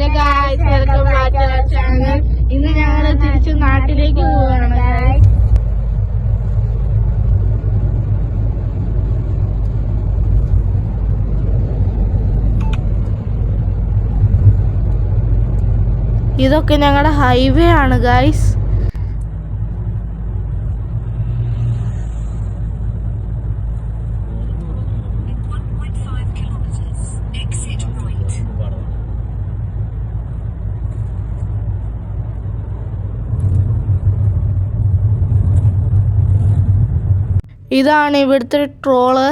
Hello guys, welcome back to our channel. ഇന്ന് ഞങ്ങൾ തിരിച്ച് നാട്ടിലേക്ക് പോവുകയാണ് ഗായ്സ്. ഇതൊക്കെ ഞങ്ങളുടെ ഹൈവേ ആണ് ഗായ്സ്. ഇതാണ് ഇവിടുത്തെ ട്രോള്.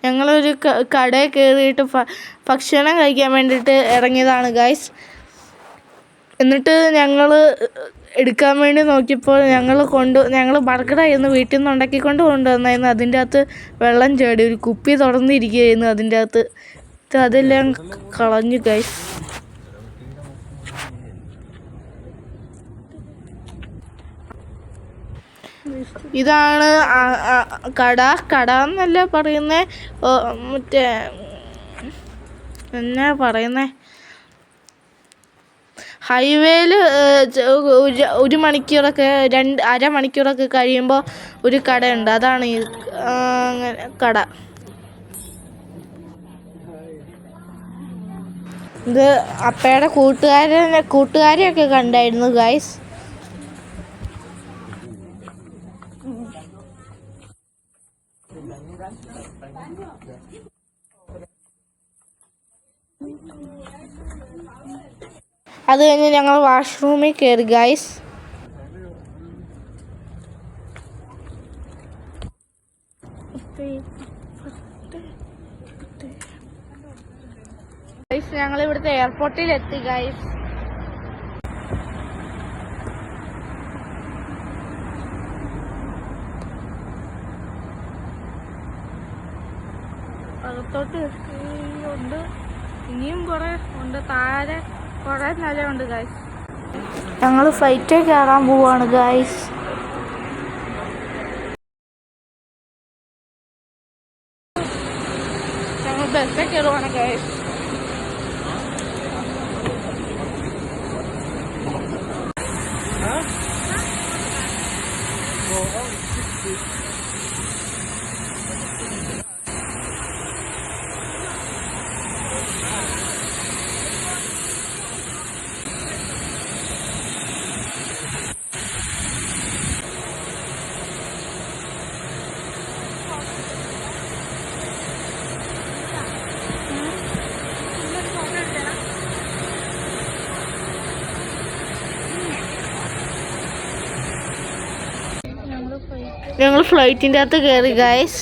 ഞങ്ങളൊരു കടയിൽ കയറിയിട്ട് ഭക്ഷണം കഴിക്കാൻ വേണ്ടിയിട്ട് ഇറങ്ങിയതാണ് ഗൈസ്. എന്നിട്ട് ഞങ്ങൾ എടുക്കാൻ വേണ്ടി നോക്കിയപ്പോൾ ഞങ്ങൾ ബർഗറായിരുന്നു വീട്ടിൽ നിന്ന് ഉണ്ടാക്കിക്കൊണ്ട് കൊണ്ടുവന്നായിരുന്നു. അതിൻ്റെ അകത്ത് വെള്ളം ചാടി, ഒരു കുപ്പി തുറന്നിരിക്കുകയായിരുന്നു അതിൻ്റെ അകത്ത്. അതെല്ലാം കളഞ്ഞു ഗൈസ്. ഇതാണ് കട എന്നല്ല പറയുന്നേ, മറ്റേ എന്നാ പറയുന്നേ, ഹൈവേയിൽ ഒരു മണിക്കൂറൊക്കെ അരമണിക്കൂറൊക്കെ കഴിയുമ്പോൾ ഒരു കടയുണ്ട്. അതാണ് ഈ കട. ഇത് അപ്പയുടെ കൂട്ടുകാരെയൊക്കെ കണ്ടായിരുന്നു ഗൈസ്. അത് കഴിഞ്ഞ് ഞങ്ങൾ വാഷ്റൂമിൽ കയറി ഗൈസ്. ഞങ്ങൾ ഇവിടുത്തെ എയർപോർട്ടിൽ എത്തി ഗൈസ്. അകത്തോട്ട് ഉണ്ട്, ഇനിയും കുറെ ഉണ്ട്, താഴെ കുറെ നിലയുണ്ട് ഗൈസ്. ഞങ്ങൾ ഫ്ലൈറ്റ് കയറാൻ പോവാണ് ഗൈസ്. ഞങ്ങൾ ബസ്സിൽ കയറുവാണ് ഗൈസ്. ഞങ്ങൾ ഫ്ലൈറ്റിൻ്റെ അകത്ത് കയറി ഗൈസ്.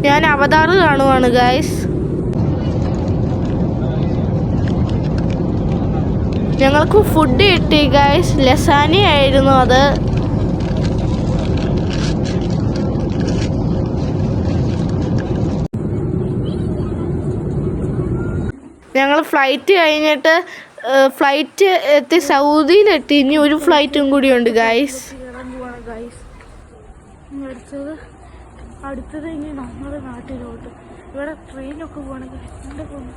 ഞാൻ അവതാർ കാണുവാണ് ഗൈസ്. ഞങ്ങൾക്ക് ഫുഡ് കിട്ടി ഗൈസ്. ലസാനി ആയിരുന്നു അത്. ഞങ്ങൾ ഫ്ലൈറ്റ് കഴിഞ്ഞിട്ട് ഫ്ലൈറ്റ് എത്തി സൗദിയിലെത്തി. ഇനി ഒരു ഫ്ലൈറ്റും കൂടി ഉണ്ട് ഗൈസ്. അടുത്തത് ഇനി നമ്മുടെ നാട്ടിലോട്ട്. ഇവിടെ ട്രെയിനൊക്കെ പോകണമെങ്കിൽ എവിടെ പോകുന്നു?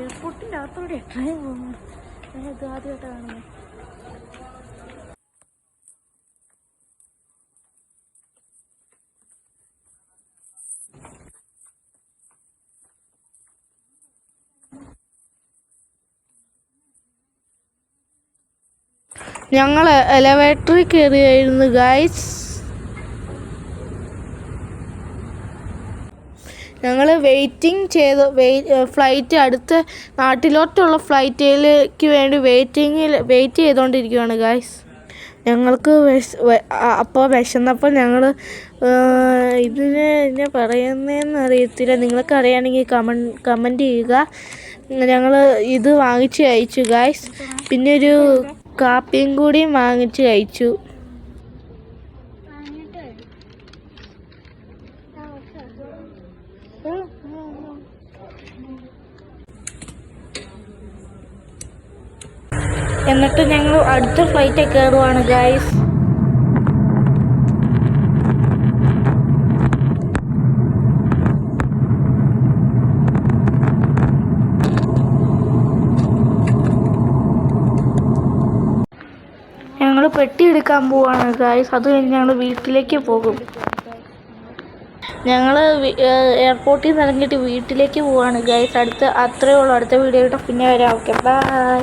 എയർപോർട്ടിൻ്റെ അകത്തോടെ ട്രെയിൻ പോകുന്നു. ഞാൻ ഇത് ആദ്യമായിട്ട് കാണുന്നത്. ഞങ്ങൾ എലവേറ്ററിൽ കയറിയായിരുന്നു ഗൈസ്. ഞങ്ങൾ വെയിറ്റിംഗ് ചെയ്ത് ഫ്ലൈറ്റ് അടുത്ത നാട്ടിലോട്ടുള്ള ഫ്ലൈറ്റിലേക്ക് വേണ്ടി വെയിറ്റ് ചെയ്തുകൊണ്ടിരിക്കുകയാണ് ഗായ്സ്. ഞങ്ങൾക്ക് അപ്പോൾ വിശന്നപ്പോൾ ഞങ്ങൾ ഇതിനെ പറയുന്നതെന്ന് അറിയത്തില്ല. നിങ്ങൾക്ക് അറിയുകയാണെങ്കിൽ കമൻറ്റ് ചെയ്യുക. ഞങ്ങൾ ഇത് വാങ്ങിച്ച് കഴിച്ചു ഗായ്സ്. പിന്നെ ഒരു കാപ്പിയും കൂടിയും വാങ്ങിച്ച് കഴിച്ചു. എന്നിട്ട് ഞങ്ങൾ അടുത്ത ഫ്ലൈറ്റിൽ കയറുവാണ് ഗായ്സ്. ഞങ്ങൾ പെട്ടി എടുക്കാൻ പോവാണ് ഗായ്സ്. അത് കഴിഞ്ഞ് ഞങ്ങൾ വീട്ടിലേക്ക് പോകും. ഞങ്ങൾ എയർപോർട്ടിൽ നിന്ന് ഇറങ്ങിയിട്ട് വീട്ടിലേക്ക് പോവാണ് ഗായ്സ്. അത്രയേ ഉള്ളൂ. അടുത്ത വീഡിയോ കിട്ടും. പിന്നെ വരാം. Okay, by.